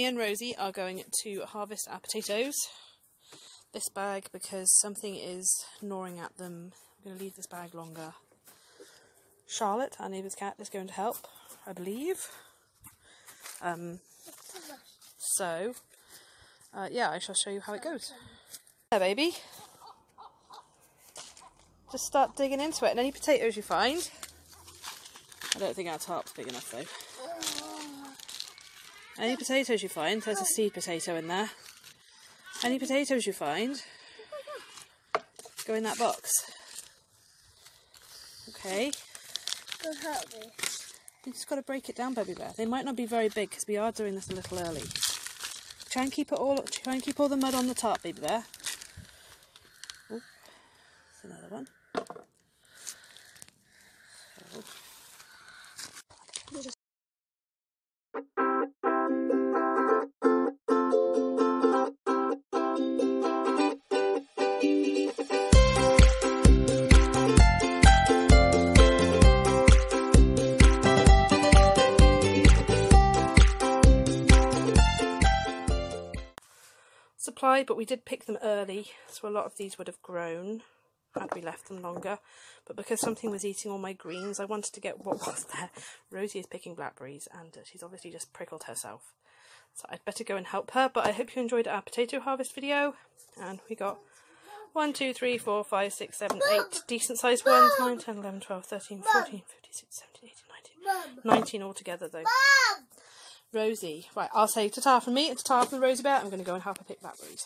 me and Rosie are going to harvest our potatoes. This bag, because something is gnawing at them. I'm going to leave this bag longer. Charlotte, our neighbour's cat, is going to help, I believe. Yeah, I shall show you how it goes. There, baby. Just start digging into it, and any potatoes you find. I don't think our tarp's big enough though. Any potatoes you find, there's a seed potato in there. Any potatoes you find, go in that box. Okay. Don't hurt me. You just got to break it down, baby bear. They might not be very big because we are doing this a little early. Try and keep all the mud on the top, baby bear. Oh, there's another one. Supply, but we did pick them early, so a lot of these would have grown had we left them longer. But because something was eating all my greens, I wanted to get what was there. Rosie is picking blackberries, and she's obviously just prickled herself. So I'd better go and help her, but I hope you enjoyed our potato harvest video. And we got 1, 2, 3, 4, 5, 6, 7, 8 decent sized ones. 9, 10, 11, 12, 13, 14, 15, 16, 17, 18, 19. 19 altogether though. Rosie. Right, I'll say ta-ta from me and ta-ta from Rosie Bear. I'm going to go and help her pick blackberries.